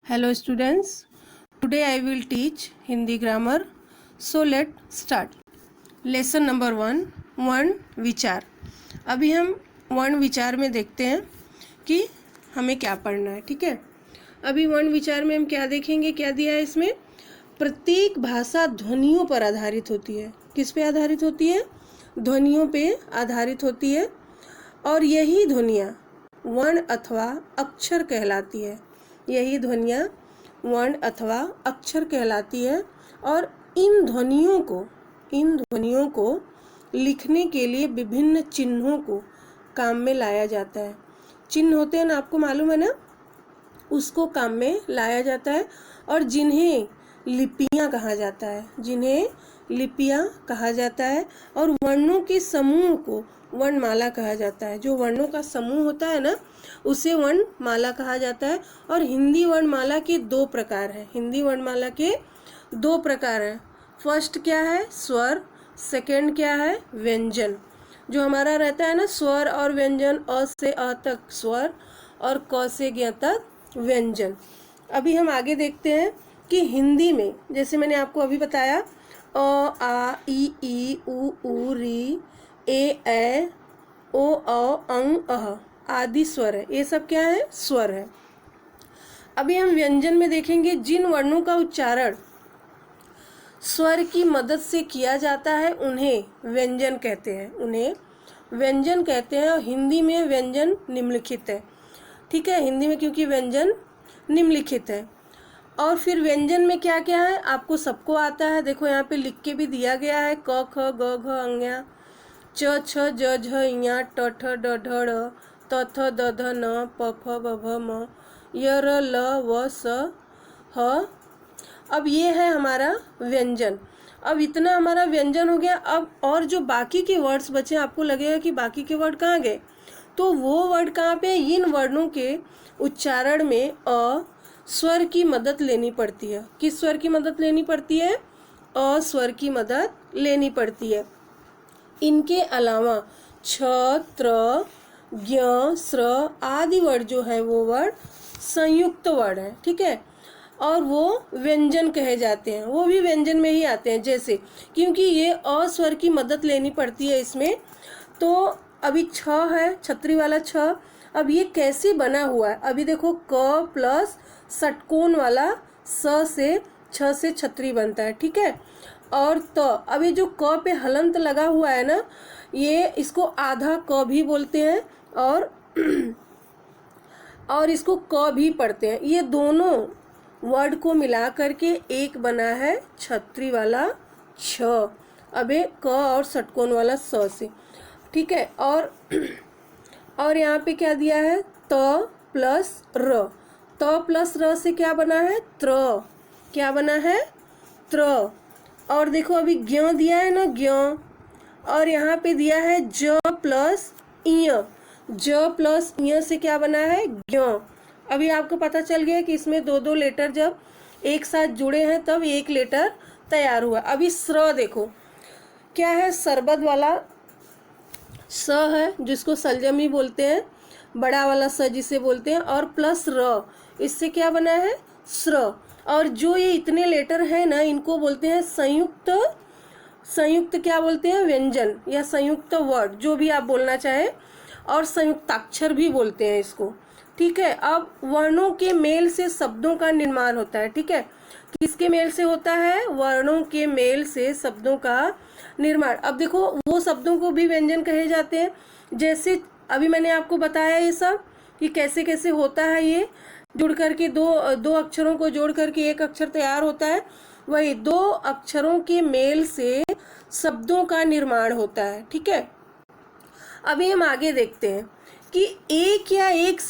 Hello students, today I will teach Hindi grammar. So let's start. Lesson number 1, वर्ण विचार। अभी हम वर्ण विचार में देखते हैं कि हमें क्या पढ़ना है। ठीक है, अभी वर्ण विचार में हम क्या देखेंगे, क्या दिया है इसमें। प्रत्येक भाषा ध्वनियों पर आधारित होती है। किस पे आधारित होती है? ध्वनियों पे आधारित होती है, और यही ध्वनियाँ वर्ण अथवा अक्षर कहलाती है। यही ध्वनियाँ वर्ण अथवा अक्षर कहलाती है, और इन ध्वनियों को लिखने के लिए विभिन्न चिन्हों को काम में लाया जाता है। चिन्ह होते हैं ना, आपको मालूम है ना, उसको काम में लाया जाता है, और जिन्हें लिपियाँ कहा जाता है, और वर्णों के समूह को वर्णमाला कहा जाता है। जो वर्णों का समूह होता है ना, उसे वर्णमाला कहा जाता है। और हिंदी वर्णमाला के दो प्रकार हैं। फर्स्ट क्या है? स्वर। सेकंड क्या है? व्यंजन। जो हमारा रहता है ना, स्वर और व्यंजन, अ से अ तक स्वर और क से ज्ञ तक व्यंजन। अभी हम आगे देखते हैं कि हिंदी में, जैसे मैंने आपको अभी बताया, अ आ ई उ री ए ऐ ओ औ अं अह आदि स्वर है। ये सब क्या है? स्वर है। अभी हम व्यंजन में देखेंगे, जिन वर्णों का उच्चारण स्वर की मदद से किया जाता है उन्हें व्यंजन कहते हैं। और हिंदी में व्यंजन निम्नलिखित है। ठीक है, हिंदी में क्योंकि व्यंजन निम्नलिखित है। और फिर व्यंजन में क्या क्या है, आपको सबको आता है। देखो यहाँ पे लिख के भी दिया गया है। क ख ग घ अंग्या, च छ ज झ इया, ट ठ ड ढ ड़, त थ द ध न, प फ ब भ म, य र ल व स ह। अब ये है हमारा व्यंजन। अब इतना हमारा व्यंजन हो गया। अब और जो बाकी के वर्ड्स बचे, आपको लगेगा कि बाकी के वर्ड कहाँ गए, तो वो वर्ड कहाँ पे? इन वर्णों के उच्चारण में अ स्वर की मदद लेनी पड़ती है। किस स्वर की मदद लेनी पड़ती है? अ स्वर की मदद लेनी पड़ती है। इनके अलावा छ, त्र, ज्ञ, स्र आदि वर्ड जो है वो वर्ड संयुक्त वर्ड है। ठीक है, और वो व्यंजन कहे जाते हैं। वो भी व्यंजन में ही आते हैं। जैसे, क्योंकि ये अ स्वर की मदद लेनी पड़ती है इसमें, तो अभी छ है, छतरी वाला छ। अब ये कैसे बना हुआ है? अभी देखो, क प्लस षटकोण वाला स से छ से छतरी बनता है। ठीक है, और त, अभी जो क पे हलंत लगा हुआ है ना, ये इसको आधा क भी बोलते हैं, और इसको क भी पढ़ते हैं। ये दोनों वर्ड को मिला करके एक बना है छतरी वाला छ। अबे क और षटकोण वाला स से। ठीक है, और यहाँ पे क्या दिया है? त प्लस र। त प्लस र से क्या बना है? त्र। क्या बना है? त्र। और देखो, अभी ज्ञ दिया है ना, ज्ञ, और यहाँ पे दिया है ज प्लस इय। ज प्लस इय से क्या बना है? ज्ञ। अभी आपको पता चल गया कि इसमें दो दो लेटर जब एक साथ जुड़े हैं तब एक लेटर तैयार हुआ। अभी स्र देखो, क्या है? शरबत वाला स है, जिसको सलजमी बोलते हैं, बड़ा वाला स जिसे बोलते हैं, और प्लस र, इससे क्या बना है? स्र। और जो ये इतने लेटर है ना, इनको बोलते हैं संयुक्त क्या बोलते हैं? व्यंजन, या संयुक्त वर्ड, जो भी आप बोलना चाहें, और संयुक्ताक्षर भी बोलते हैं इसको। ठीक है, अब वर्णों के मेल से शब्दों का निर्माण होता है। ठीक है, किसके मेल से होता है? वर्णों के मेल से शब्दों का निर्माण। अब देखो, वो शब्दों को भी व्यंजन कहे जाते हैं। जैसे अभी मैंने आपको बताया ये सब कि कैसे कैसे होता है। ये जुड़ करके दो अक्षरों को जोड़ करके एक अक्षर तैयार होता है। वही दो अक्षरों के मेल से शब्दों का निर्माण होता है। ठीक है, अभी हम आगे देखते हैं कि एक या एक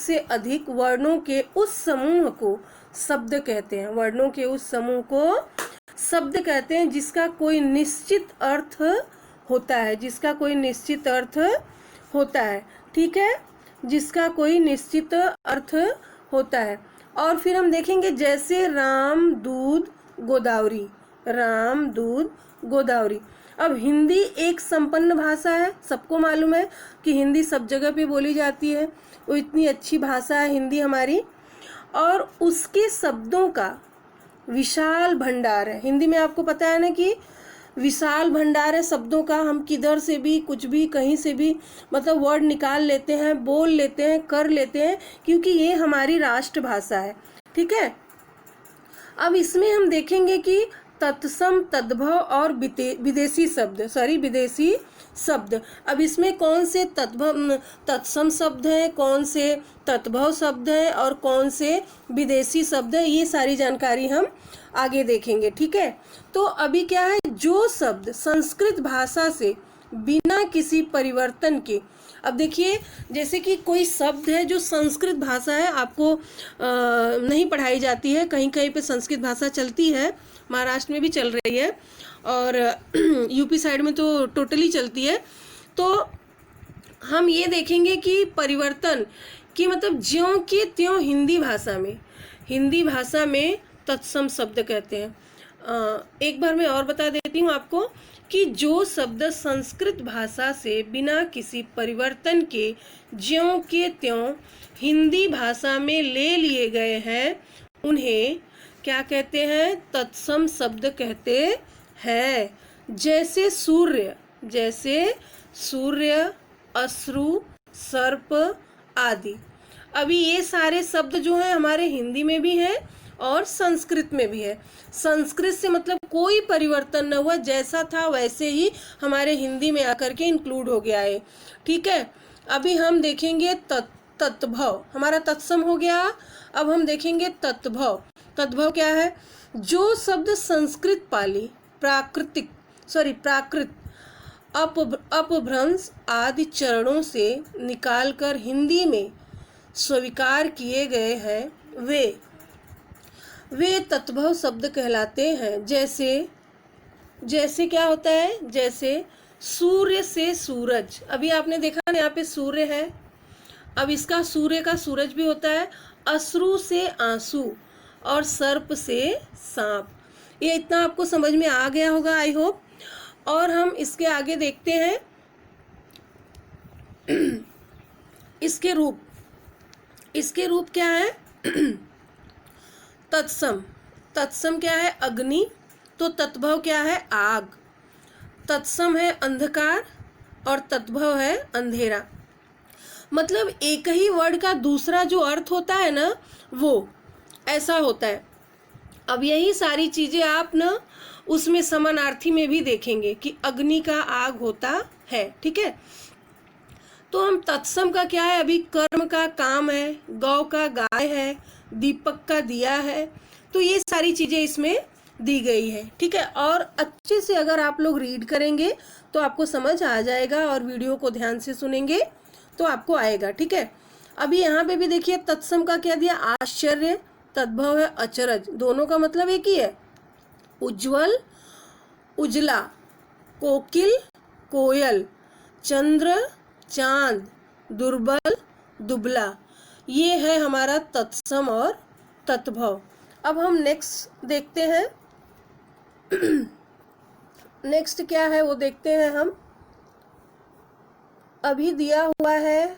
से अधिक वर्णों के उस समूह को शब्द कहते हैं। वर्णों के उस समूह को शब्द कहते हैं जिसका कोई निश्चित अर्थ होता है। ठीक है, जिसका कोई निश्चित अर्थ होता है। और फिर हम देखेंगे, जैसे राम दूध गोदावरी। अब हिंदी एक संपन्न भाषा है। सबको मालूम है कि हिंदी सब जगह पे बोली जाती है। वो इतनी अच्छी भाषा है हिंदी हमारी। और उसके शब्दों का विशाल भंडार है। हिंदी में आपको पता है ना कि विशाल भंडार है शब्दों का। हम किधर से भी कुछ भी कहीं से भी मतलब वर्ड निकाल लेते हैं, बोल लेते हैं, कर लेते हैं, क्योंकि ये हमारी राष्ट्रभाषा है। ठीक है, अब इसमें हम देखेंगे कि तत्सम, तद्भव और विदेशी शब्द। अब इसमें कौन से तत्सम शब्द हैं, कौन से तद्भव शब्द हैं और कौन से विदेशी शब्द हैं, ये सारी जानकारी हम आगे देखेंगे। ठीक है, तो अभी क्या है, जो शब्द संस्कृत भाषा से बिना किसी परिवर्तन के, अब देखिए जैसे कि कोई शब्द है जो संस्कृत भाषा है, आपको नहीं पढ़ाई जाती है, कहीं कहीं पे संस्कृत भाषा चलती है, महाराष्ट्र में भी चल रही है और यूपी साइड में तो टोटली चलती है। तो हम ये देखेंगे कि परिवर्तन की मतलब ज्यों के त्यों हिंदी भाषा में तत्सम शब्द कहते हैं। एक बार मैं और बता देती हूँ आपको कि जो शब्द संस्कृत भाषा से बिना किसी परिवर्तन के ज्यों के त्यों हिंदी भाषा में ले लिए गए हैं, उन्हें क्या कहते हैं, तत्सम शब्द कहते हैं। जैसे सूर्य, अश्रु, सर्प आदि। अभी ये सारे शब्द जो हैं हमारे हिंदी में भी हैं और संस्कृत में भी है। संस्कृत से मतलब कोई परिवर्तन न हुआ, जैसा था वैसे ही हमारे हिंदी में आकर के इंक्लूड हो गया है। ठीक है, अभी हम देखेंगे तत्भव, हमारा तत्सम हो गया। अब हम देखेंगे तत्भव। तद्भव क्या है, जो शब्द संस्कृत पाली, प्राकृत, अपभ्रंश आदि चरणों से निकालकर हिंदी में स्वीकार किए गए हैं, वे तत्भव शब्द कहलाते हैं। जैसे क्या होता है, जैसे सूर्य से सूरज। अभी आपने देखा ना, यहाँ पे सूर्य है, अब इसका सूर्य का सूरज भी होता है। अश्रु से आंसू और सर्प से सांप। ये इतना आपको समझ में आ गया होगा, आई होप। और हम इसके आगे देखते हैं इसके रूप क्या है। तत्सम क्या है, अग्नि। तो तत्भव क्या है, आग। तत्सम है अंधकार और तत्भव है अंधेरा। मतलब एक ही वर्ड का दूसरा जो अर्थ होता है ना, वो ऐसा होता है। अब यही सारी चीजें आप ना उसमें समानार्थी में भी देखेंगे कि अग्नि का आग होता है। ठीक है, तो हम तत्सम का क्या है, अभी कर्म का काम है, गौ का गाय है, दीपक का दिया है। तो ये सारी चीजें इसमें दी गई है। ठीक है, और अच्छे से अगर आप लोग रीड करेंगे तो आपको समझ आ जाएगा, और वीडियो को ध्यान से सुनेंगे तो आपको आएगा। ठीक है, अभी यहाँ पे भी देखिए तत्सम का क्या दिया, आश्चर्य। तद्भव है अचरज। दोनों का मतलब एक ही है, उज्जवल, उजला, कोकिल, कोयल, चंद्र, चांद, दुर्बल, दुबला। ये है हमारा तत्सम और तत्भव। अब हम नेक्स्ट देखते हैं नेक्स्ट क्या है वो देखते हैं हम। अभी दिया हुआ है,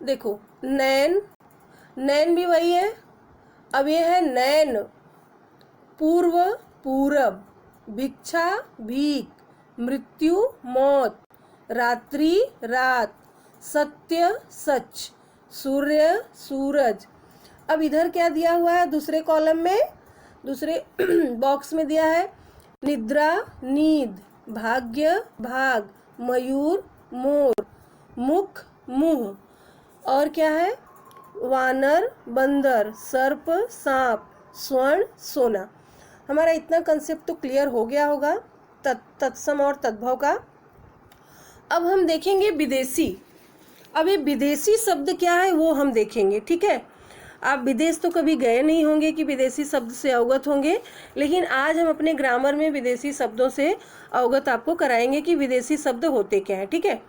देखो नैन भी वही है। अब ये है नैन, पूर्व पूरब, भिक्षा भीख, मृत्यु मौत, रात्रि रात, सत्य सच, सूर्य सूरज। अब इधर क्या दिया हुआ है, दूसरे कॉलम में, दूसरे बॉक्स में दिया है निद्रा नींद, भाग्य भाग, मयूर मोर, मुख मुंह, और क्या है वानर बंदर, सर्प सांप, स्वर्ण सोना। हमारा इतना कंसेप्ट तो क्लियर हो गया होगा तत्सम और तद्भव का। अब हम देखेंगे विदेशी। अब ये विदेशी शब्द क्या है वो हम देखेंगे। ठीक है, आप विदेश तो कभी गए नहीं होंगे कि विदेशी शब्द से अवगत होंगे, लेकिन आज हम अपने ग्रामर में विदेशी शब्दों से अवगत आपको कराएंगे कि विदेशी शब्द होते क्या हैं। ठीक है,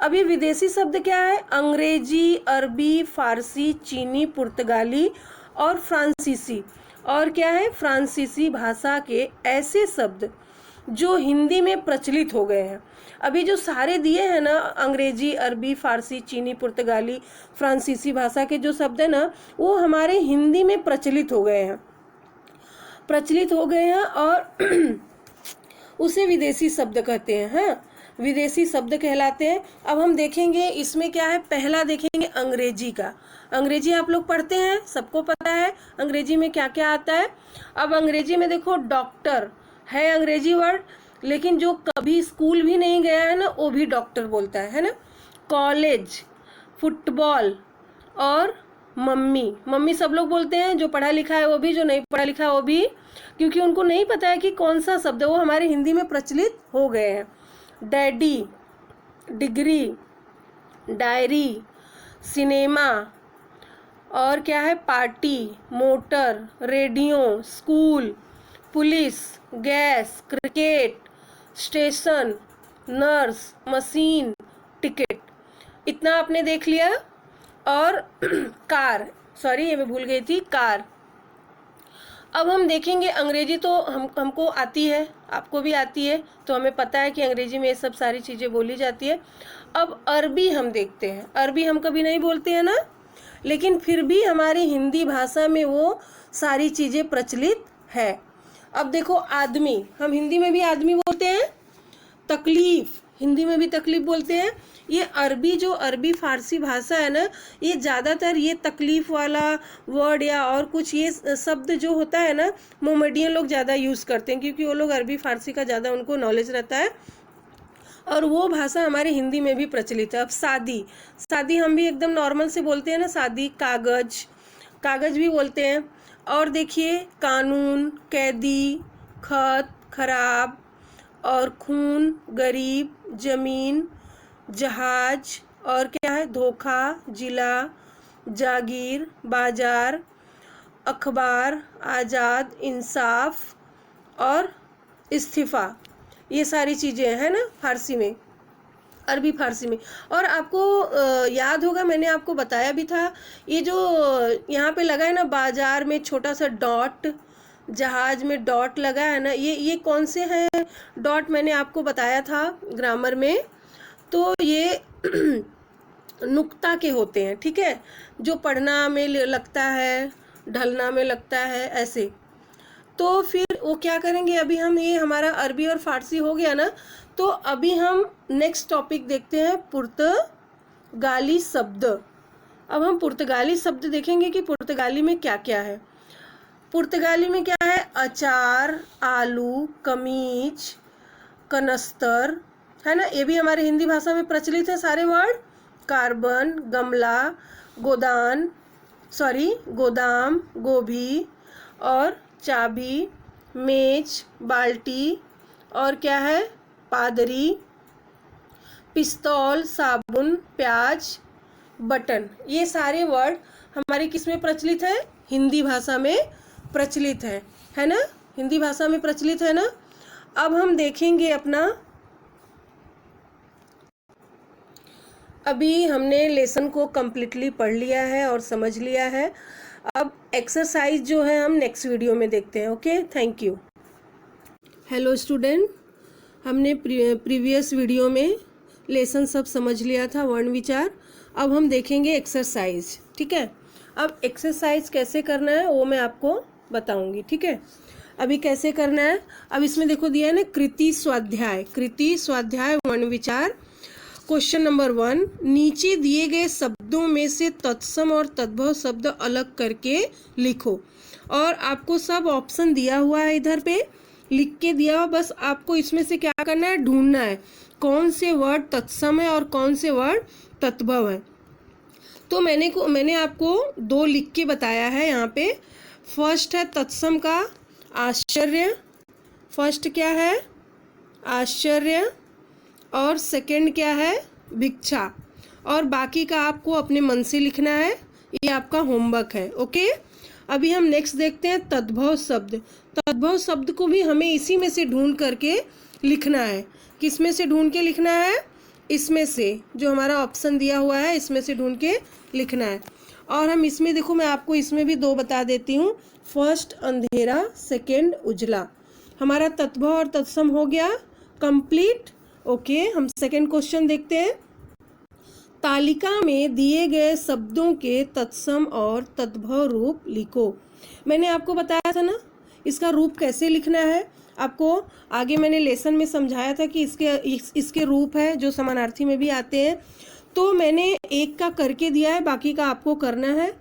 अब ये विदेशी शब्द क्या है, अंग्रेजी, अरबी, फारसी, चीनी, पुर्तगाली और फ्रांसीसी। और क्या है, फ्रांसीसी भाषा के ऐसे शब्द जो हिंदी में प्रचलित हो गए हैं। अभी जो सारे दिए हैं ना, अंग्रेजी, अरबी, फारसी, चीनी, पुर्तगाली, फ्रांसीसी भाषा के जो शब्द है ना, वो हमारे हिंदी में प्रचलित हो गए हैं और उसे विदेशी शब्द कहते हैं। हाँ, विदेशी शब्द कहलाते हैं। अब हम देखेंगे इसमें क्या है। पहला देखेंगे अंग्रेजी का। अंग्रेजी आप लोग पढ़ते हैं, सबको पता है अंग्रेजी में क्या क्या आता है। अब अंग्रेजी में देखो, डॉक्टर है अंग्रेजी वर्ड, लेकिन जो कभी स्कूल भी नहीं गया है ना, वो भी डॉक्टर बोलता है ना। कॉलेज, फुटबॉल और मम्मी सब लोग बोलते हैं, जो पढ़ा लिखा है वो भी, जो नहीं पढ़ा लिखा है वो भी, क्योंकि उनको नहीं पता है कि कौन सा शब्द है, वो हमारे हिंदी में प्रचलित हो गए हैं। डैडी, डिग्री, डायरी, सिनेमा और क्या है, party, motor, radio, school, police, gas, cricket, station, nurse, machine, ticket. इतना आपने देख लिया। और कार, सॉरी ये मैं भूल गई थी, कार। अब हम देखेंगे अंग्रेजी तो हमको आती है, आपको भी आती है, तो हमें पता है कि अंग्रेजी में ये सब सारी चीज़ें बोली जाती है। अब अरबी हम देखते हैं। अरबी हम कभी नहीं बोलते हैं ना, लेकिन फिर भी हमारी हिंदी भाषा में वो सारी चीज़ें प्रचलित है। अब देखो, आदमी, हम हिंदी में भी आदमी बोलते हैं। तकलीफ, हिंदी में भी तकलीफ बोलते हैं। ये अरबी, जो अरबी फारसी भाषा है ना, ये ज़्यादातर ये तकलीफ वाला वर्ड या और कुछ ये शब्द जो होता है ना, मोमेडियन लोग ज़्यादा यूज़ करते हैं, क्योंकि वो लोग अरबी फारसी का ज़्यादा उनको नॉलेज रहता है और वो भाषा हमारे हिंदी में भी प्रचलित है। अब शादी हम भी एकदम नॉर्मल से बोलते हैं ना, शादी। कागज भी बोलते हैं। और देखिए, कानून, कैदी, खत, खराब और खून, गरीब, जमीन, जहाज और क्या है, धोखा, जिला, जागीर, बाजार, अखबार, आज़ाद, इंसाफ और इस्तीफ़ा। ये सारी चीज़ें हैं ना फारसी में, अरबी फारसी में। और आपको याद होगा, मैंने आपको बताया भी था, ये जो यहाँ पे लगा है ना बाजार में छोटा सा डॉट, जहाज में डॉट लगा है ना, ये कौन से हैं डॉट, मैंने आपको बताया था ग्रामर में। तो ये नुक्ता के होते हैं, ठीक है, जो पढ़ना में लगता है, ढलना में लगता है, ऐसे। तो फिर वो क्या करेंगे, अभी हम, ये हमारा अरबी और फारसी हो गया ना, तो अभी हम नेक्स्ट टॉपिक देखते हैं, पुर्तगाली शब्द। अब हम पुर्तगाली शब्द देखेंगे कि पुर्तगाली में क्या क्या है। पुर्तगाली में क्या है, अचार, आलू, कमीज, कनस्तर, है ना, ये भी हमारे हिंदी भाषा में प्रचलित है सारे वर्ड। कार्बन, गमला, गोदाम, गोभी और चाबी, मेज, बाल्टी और क्या है, पादरी, पिस्तौल, साबुन, प्याज, बटन। ये सारे वर्ड हमारे किस में प्रचलित है, हिंदी भाषा में प्रचलित है ना, हिंदी भाषा में प्रचलित है ना। अब हम देखेंगे अपना, अभी हमने लेसन को कम्प्लीटली पढ़ लिया है और समझ लिया है। अब एक्सरसाइज जो है हम नेक्स्ट वीडियो में देखते हैं। Okay, thank you. Hello student, हमने प्रीवियस वीडियो में लेसन सब समझ लिया था, वर्ण विचार। अब हम देखेंगे एक्सरसाइज, ठीक है। अब एक्सरसाइज कैसे करना है वो मैं आपको बताऊंगी, ठीक है। अभी कैसे करना है, अब इसमें देखो दिया है ना, कृति स्वाध्याय वर्ण विचार। क्वेश्चन नंबर 1, नीचे दिए गए शब्दों में से तत्सम और तद्भव शब्द अलग करके लिखो। और आपको सब ऑप्शन दिया हुआ है, इधर पे लिख के दिया हुआ, बस आपको इसमें से क्या करना है, ढूंढना है कौन से वर्ड तत्सम है और कौन से वर्ड तद्भव है। तो मैंने आपको 2 लिख के बताया है यहाँ पे। फर्स्ट है तत्सम का आश्चर्य, फर्स्ट क्या है, आश्चर्य, और सेकंड क्या है, भिक्षा। और बाकी का आपको अपने मन से लिखना है, ये आपका होमवर्क है। ओके, अभी हम नेक्स्ट देखते हैं तद्भव शब्द। तद्भव शब्द को भी हमें इसी में से ढूंढ करके लिखना है। किस में से ढूंढ के लिखना है, इसमें से, जो हमारा ऑप्शन दिया हुआ है इसमें से ढूंढ के लिखना है। और हम इसमें देखो, मैं आपको इसमें भी 2 बता देती हूँ। फर्स्ट अंधेरा, सेकंड उजला। हमारा तत्भव और तत्सम हो गया कंप्लीट। ओके, हम सेकंड क्वेश्चन देखते हैं। तालिका में दिए गए शब्दों के तत्सम और तद्भव रूप लिखो। मैंने आपको बताया था ना इसका रूप कैसे लिखना है। आपको आगे मैंने लेसन में समझाया था कि इसके रूप है जो समानार्थी में भी आते हैं। तो मैंने एक का करके दिया है, बाकी का आपको करना है।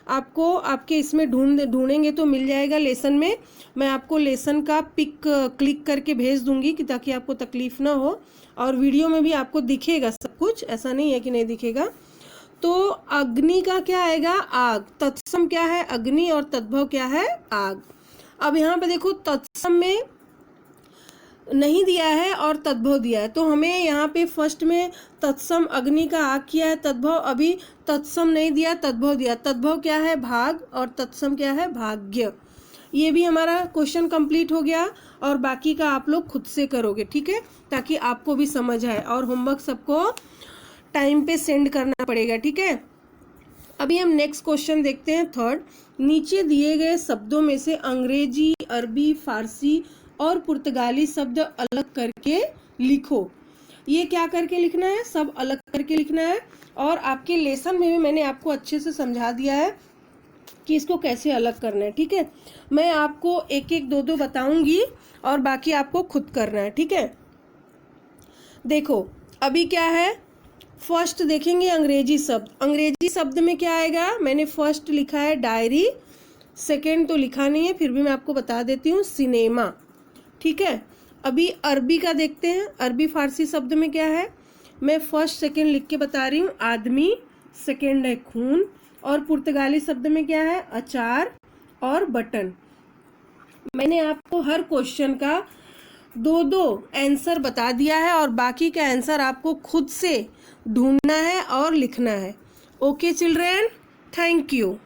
आपको आपके इसमें ढूंढेंगे तो मिल जाएगा लेसन में। मैं आपको लेसन का पिक क्लिक करके भेज दूंगी कि ताकि आपको तकलीफ ना हो, और वीडियो में भी आपको दिखेगा सब कुछ, ऐसा नहीं है कि नहीं दिखेगा। तो अग्नि का क्या आएगा? आग। तत्सम क्या है? अग्नि। और तद्भव क्या है? आग। अब यहाँ पे देखो तत्सम में नहीं दिया है और तद्भव दिया है, तो हमें यहाँ पे फर्स्ट में तत्सम अग्नि का आग किया है, तद्भव अभी तत्सम नहीं दिया, तद्भव दिया। तद्भव क्या है? भाग। और तत्सम क्या है? भाग्य। ये भी हमारा क्वेश्चन कंप्लीट हो गया, और बाकी का आप लोग खुद से करोगे, ठीक है, ताकि आपको भी समझ आए। और होमवर्क सबको टाइम पे सेंड करना पड़ेगा, ठीक है। अभी हम नेक्स्ट क्वेश्चन देखते हैं, थर्ड। नीचे दिए गए शब्दों में से अंग्रेजी, अरबी, फारसी और पुर्तगाली शब्द अलग करके लिखो। ये क्या करके लिखना है? सब अलग करके लिखना है। और आपके लेसन में भी मैंने आपको अच्छे से समझा दिया है कि इसको कैसे अलग करना है, ठीक है। मैं आपको एक एक दो दो बताऊंगी और बाकी आपको खुद करना है, ठीक है। देखो अभी क्या है, फर्स्ट देखेंगे अंग्रेजी शब्द। अंग्रेजी शब्द में क्या आएगा? मैंने फर्स्ट लिखा है डायरी, सेकेंड तो लिखा नहीं है, फिर भी मैं आपको बता देती हूँ, सिनेमा, ठीक है। अभी अरबी का देखते हैं। अरबी फारसी शब्द में क्या है? मैं फर्स्ट सेकेंड लिख के बता रही हूँ, आदमी, सेकेंड है खून। और पुर्तगाली शब्द में क्या है? अचार और बटन। मैंने आपको हर क्वेश्चन का दो दो आंसर बता दिया है, और बाकी का आंसर आपको खुद से ढूंढना है और लिखना है। Okay children, thank you.